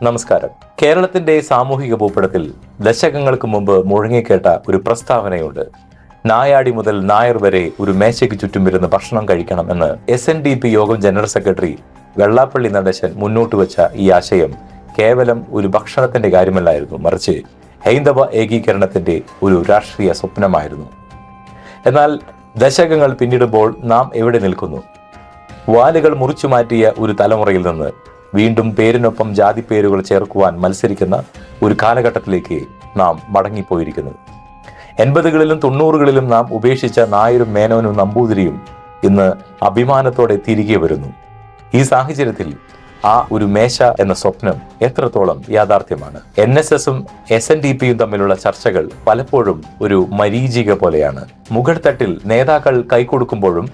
നമസ്കാരം. കേരളത്തിന്റെ സാമൂഹിക ഭൂപടത്തിൽ ദശകങ്ങൾക്ക് മുമ്പ് മുഴങ്ങിക്കേട്ട ഒരു പ്രസ്താവനയുണ്ട്. നായാടി മുതൽ നായർ വരെ ഒരു മേശയ്ക്ക് ചുറ്റും ഇരുന്ന് ഭക്ഷണം കഴിക്കണം എന്ന് SNDP യോഗം ജനറൽ സെക്രട്ടറി വെള്ളാപ്പള്ളി നടേശൻ മുന്നോട്ട് വെച്ച ഈ ആശയം കേവലം ഒരു ഭക്ഷണത്തിന്റെ കാര്യമല്ലായിരുന്നു, മറിച്ച് ഹൈന്ദവ ഏകീകരണത്തിന്റെ ഒരു രാഷ്ട്രീയ സ്വപ്നമായിരുന്നു. എന്നാൽ ദശകങ്ങൾ പിന്നിടുമ്പോൾ നാം എവിടെ നിൽക്കുന്നു? വാലുകൾ മുറിച്ചു മാറ്റിയ ഒരു തലമുറയിൽ നിന്ന് വീണ്ടും പേരിനൊപ്പം ജാതി പേരുകൾ ചേർക്കുവാൻ മത്സരിക്കുന്ന ഒരു കാലഘട്ടത്തിലേക്ക് നാം മടങ്ങിപ്പോയിരിക്കുന്നു. 80കളിലും 90കളിലും നാം ഉപേക്ഷിച്ച നായരും മേനോനും നമ്പൂതിരിയും ഇന്ന് അഭിമാനത്തോടെ തിരികെ വരുന്നു. ഈ സാഹചര്യത്തിൽ ആ ഒരു മേശ എന്ന സ്വപ്നം എത്രത്തോളം യാഥാർത്ഥ്യമാണ്? NSSും SNDPയും തമ്മിലുള്ള ചർച്ചകൾ പലപ്പോഴും ഒരു മരീചിക പോലെയാണ്. മുകൾ തട്ടിൽ നേതാക്കൾ കൈകൊടുക്കുമ്പോഴും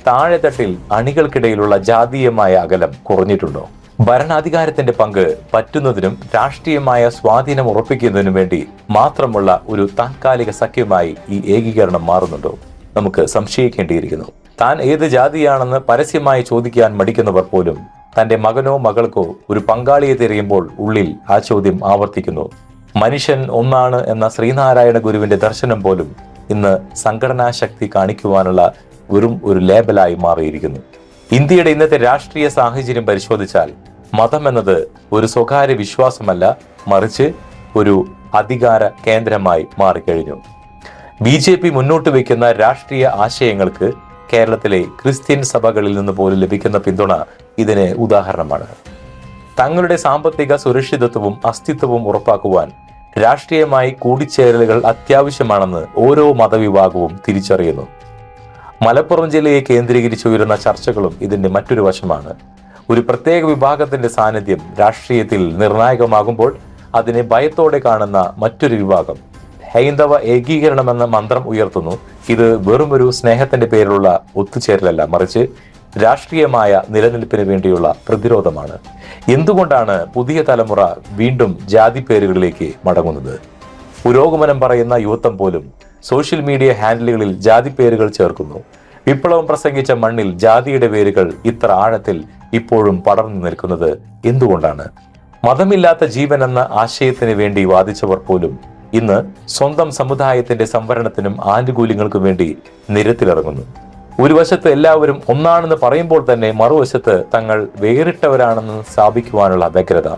താഴെത്തട്ടിൽ അണികൾക്കിടയിലുള്ള ജാതീയമായ അകലം കുറഞ്ഞിട്ടുണ്ടോ? ഭരണാധികാരത്തിന്റെ പങ്ക് പറ്റുന്നതിനും രാഷ്ട്രീയമായ സ്വാധീനം ഉറപ്പിക്കുന്നതിനും വേണ്ടി മാത്രമുള്ള ഒരു താൽക്കാലിക സഖ്യമായി ഈ ഏകീകരണം മാറുന്നുണ്ടോ? നമുക്ക് സംശയിക്കേണ്ടിയിരിക്കുന്നു. താൻ ഏത് ജാതിയാണെന്ന് പരസ്യമായി ചോദിക്കാൻ മടിക്കുന്നവർ പോലും തന്റെ മകനോ മകൾക്കോ ഒരു പങ്കാളിയെ തിരയുമ്പോൾ ഉള്ളിൽ ആ ചോദ്യം ആവർത്തിക്കുന്നു. മനുഷ്യൻ ഒന്നാണ് എന്ന ശ്രീനാരായണ ഗുരുവിന്റെ ദർശനം പോലും ഇന്ന് സംഘടനാ ശക്തി കാണിക്കുവാനുള്ള വെറും ഒരു ലേബലായി മാറിയിരിക്കുന്നു. ഇന്ത്യയുടെ ഇന്നത്തെ രാഷ്ട്രീയ സാഹചര്യം പരിശോധിച്ചാൽ മതം എന്നത് ഒരു സ്വകാര്യ വിശ്വാസമല്ല, മറിച്ച് ഒരു അധികാര കേന്ദ്രമായി മാറിക്കഴിഞ്ഞു. BJP മുന്നോട്ട് വയ്ക്കുന്ന രാഷ്ട്രീയ ആശയങ്ങൾക്ക് കേരളത്തിലെ ക്രിസ്ത്യൻ സഭകളിൽ നിന്ന് പോലും ലഭിക്കുന്ന പിന്തുണ ഇതിന് ഉദാഹരണമാണ്. തങ്ങളുടെ സാമ്പത്തിക സുരക്ഷിതത്വവും അസ്തിത്വവും ഉറപ്പാക്കുവാൻ രാഷ്ട്രീയമായി കൂടിച്ചേരലുകൾ അത്യാവശ്യമാണെന്ന് ഓരോ മതവിഭാഗവും തിരിച്ചറിയുന്നു. മലപ്പുറം ജില്ലയെ കേന്ദ്രീകരിച്ച് ഉയരുന്ന ചർച്ചകളും ഇതിന്റെ മറ്റൊരു വശമാണ്. ഒരു പ്രത്യേക വിഭാഗത്തിന്റെ സാന്നിധ്യം രാഷ്ട്രീയത്തിൽ നിർണായകമാകുമ്പോൾ അതിനെ ഭയത്തോടെ കാണുന്ന മറ്റൊരു വിഭാഗം ഹൈന്ദവ ഏകീകരണമെന്ന മന്ത്രം ഉയർത്തുന്നു. ഇത് വെറുമൊരു സ്നേഹത്തിന്റെ പേരിലുള്ള ഒത്തുചേരലല്ല, മറിച്ച് രാഷ്ട്രീയമായ നിലനിൽപ്പിന് വേണ്ടിയുള്ള പ്രതിരോധമാണ്. എന്തുകൊണ്ടാണ് പുതിയ തലമുറ വീണ്ടും ജാതി പേരുകളിലേക്ക് മടങ്ങുന്നത്? പുരോഗമനം പറയുന്ന യുവത്വം പോലും സോഷ്യൽ മീഡിയ ഹാൻഡിലുകളിൽ ജാതി പേരുകൾ ചേർക്കുന്നു. വിപ്ലവം പ്രസംഗിച്ച മണ്ണിൽ ജാതിയുടെ വേരുകൾ ഇത്ര ആഴത്തിൽ ഇപ്പോഴും പടർന്നു നിൽക്കുന്നത് എന്തുകൊണ്ടാണ്? മതമില്ലാത്ത ജീവൻ എന്ന ആശയത്തിന് വേണ്ടി വാദിച്ചവർ പോലും ഇന്ന് സ്വന്തം സമുദായത്തിന്റെ സംവരണത്തിനും ആനുകൂല്യങ്ങൾക്കും വേണ്ടി നിരത്തിലിറങ്ങുന്നു. ഒരു വശത്ത് എല്ലാവരും ഒന്നാണെന്ന് പറയുമ്പോൾ തന്നെ മറുവശത്ത് തങ്ങൾ വേറിട്ടവരാണെന്ന് സ്ഥാപിക്കുവാനുള്ള വ്യഗ്രത.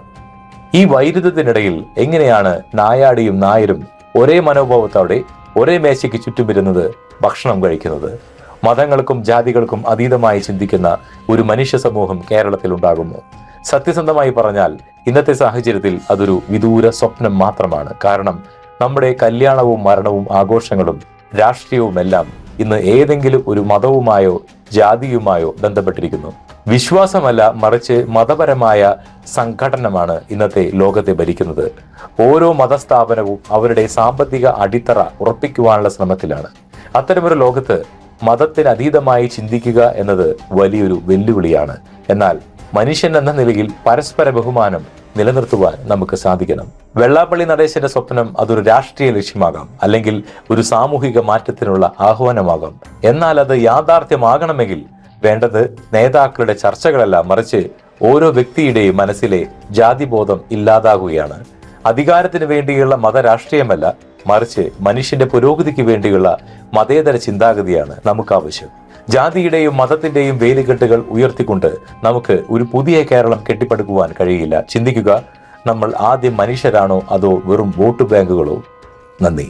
ഈ വൈരുദ്ധ്യത്തിനിടയിൽ എങ്ങനെയാണ് നായാടിയും നായരും ഒരേ മനോഭാവത്തോടെ ഒരേ മേശയ്ക്ക് ചുറ്റുമിരുന്നത് ഭക്ഷണം കഴിക്കുന്നത്? മതങ്ങൾക്കും ജാതികൾക്കും അതീതമായി ചിന്തിക്കുന്ന ഒരു മനുഷ്യ സമൂഹം കേരളത്തിൽ ഉണ്ടാകുമോ? സത്യസന്ധമായി പറഞ്ഞാൽ ഇന്നത്തെ സാഹചര്യത്തിൽ അതൊരു വിദൂര സ്വപ്നം മാത്രമാണ്. കാരണം നമ്മുടെ കല്യാണവും മരണവും ആഘോഷങ്ങളും രാഷ്ട്രീയവുമെല്ലാം ഇന്ന് ഏതെങ്കിലും ഒരു മതവുമായോ ജാതിയുമായോ ബന്ധപ്പെട്ടിരിക്കുന്നു. വിശ്വാസമല്ല, മറിച്ച് മതപരമായ സംഘടനമാണ് ഇന്നത്തെ ലോകത്തെ ഭരിക്കുന്നത്. ഓരോ മതസ്ഥാപനവും അവരുടെ സാമ്പത്തിക അടിത്തറ ഉറപ്പിക്കുവാനുള്ള ശ്രമത്തിലാണ്. അത്തരമൊരു ലോകത്ത് മതത്തിന് അതീതമായി ചിന്തിക്കുക എന്നത് വലിയൊരു വെല്ലുവിളിയാണ്. എന്നാൽ മനുഷ്യൻ എന്ന നിലയിൽ പരസ്പര ബഹുമാനം നിലനിർത്തുവാൻ നമുക്ക് സാധിക്കണം. വെള്ളാപ്പള്ളി നടേശന്റെ സ്വപ്നം അതൊരു രാഷ്ട്രീയ ലക്ഷ്യമാകാം, അല്ലെങ്കിൽ ഒരു സാമൂഹിക മാറ്റത്തിനുള്ള ആഹ്വാനമാകാം. എന്നാൽ അത് യാഥാർത്ഥ്യമാകണമെങ്കിൽ വേണ്ടത് നേതാക്കളുടെ ചർച്ചകളല്ല, മറിച്ച് ഓരോ വ്യക്തിയുടെയും മനസ്സിലെ ജാതിബോധം ഇല്ലാതാകുകയാണ്. അധികാരത്തിന് വേണ്ടിയുള്ള മതരാഷ്ട്രീയമല്ല, മറിച്ച് മനുഷ്യന്റെ പുരോഗതിക്ക് വേണ്ടിയുള്ള മതേതര ചിന്താഗതിയാണ് നമുക്ക് ആവശ്യം. ജാതിയുടെയും മതത്തിന്റെയും വേലികെട്ടുകൾ ഉയർത്തിക്കൊണ്ട് നമുക്ക് ഒരു പുതിയ കേരളം കെട്ടിപ്പടുക്കുവാൻ കഴിയില്ല. ചിന്തിക്കുക, നമ്മൾ ആദ്യം മനുഷ്യരാണോ അതോ വെറും വോട്ട് ബാങ്കുകളോ? നന്ദി.